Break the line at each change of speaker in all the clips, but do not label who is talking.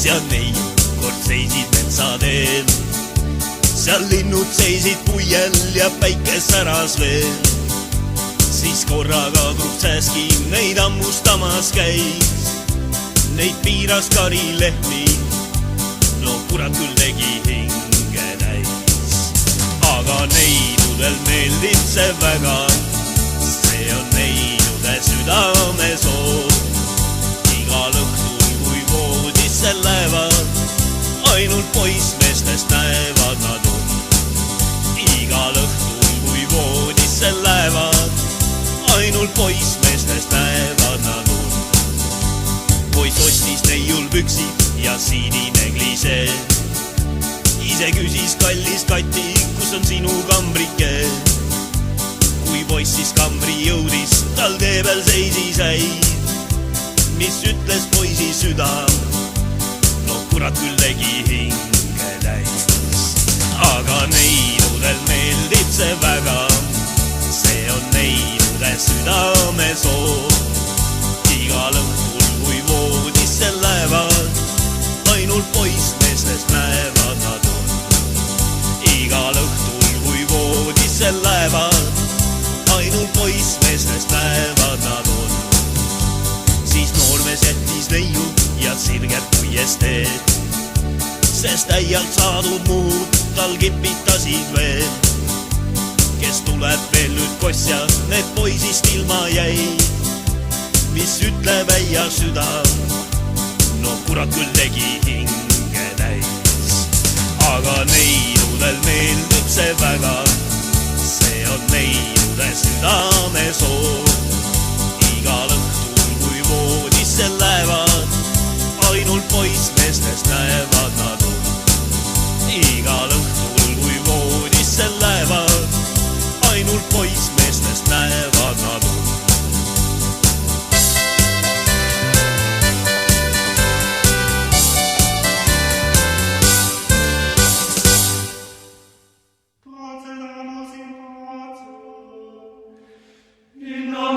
ja neiu kord seisid metsadel. Seal linnud seisid puiel ja päike säras veel. Siis korraga grupp sääski neid ammustamas käis. Neid piiras karilehmi, no kurat küll tegi hinge täis. Aga neidudel meeldib see väga, see on neidude südamesoov. Igal õhtul kui voodisse lähevad, ainult poissmeestest näevad nad on. Igal õhtul kui voodisse lähevad, ainult poissmeestest näevad nad on. Poiss ostis neiul püksid ja siidineglisee. Ise küsis kallis Kati, kus on sinu kambrike. Kui poiss siis kambri jõudis, tal tee peal seisis häid. Mis ütles poisi süda, no kurat küll tegi hinge täis. Aga neidudel meeldib see väga, see on neidude südamesoov. Igal õhtul kui voodisse lähevad, ainult poissmeestest näevad nad on. Igal õhtul kui voodisse lähevad, ainult poissmeestest näevad nad on. Siis noormees jättis neiu ja sirged puies teed, sest äialt saadud muud tal kipitasid veel. Kes tuleb veel nüüd kosja, need poisist ilma jäid. Mis ütleb äia süda, no kurat küll tegi hinge täis. Aga neidudel meeldib see väga, see on neidude südamesoov. Igal õhtul kui voodisse lähevad, ainult poissmeestest näevad nad on. Igal õhtul kui voodisse lähevad, ainult poissmeestest näevad nad on.
No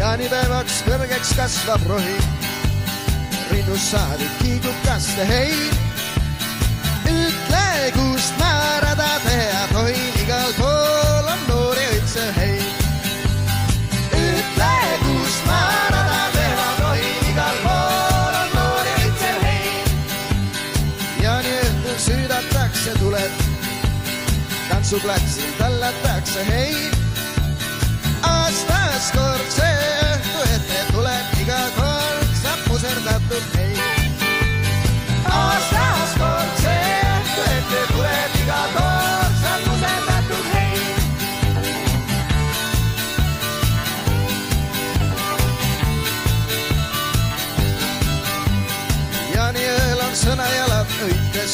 Jaanipäevaks kõrgeks kasvab rohi, rinnus saadik kiigub kaste hein. Ütle, kust ma rada teha tohin, igal pool on noori õitse hein. Ütle, kust ma rada teha tohin, igal pool on noori õitse hein. Jaani õhtul süüdatakse tuled, tantsuplatsil tallatakse hein. Aastas kord see õhtu ette tuleb, iga kord saab muserdatud hein. Aastas kord see õhtu ette tuleb, iga kord saab muserdatud hein. Jaaniööl on sõnajalad õites,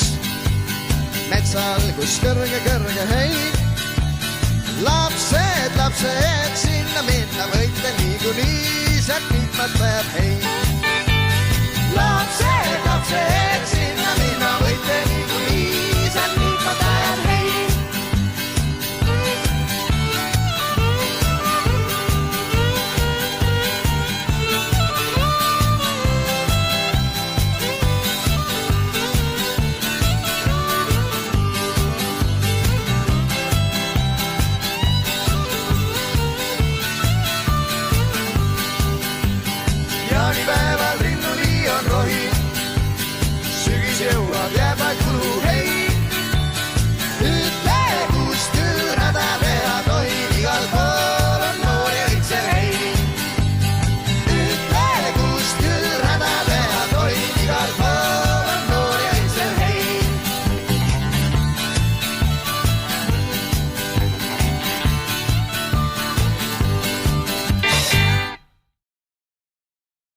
metsal kus kõrge hein. Lapsed, sinna minna võite niikuinii, sealt mitmad läheb hein. Lapsed, sinna minna võite niikuinii, sealt mitmad läheb hein. Jaanipäeval rinnuli on rohi, sügis jõuab, jääb vaid kulu.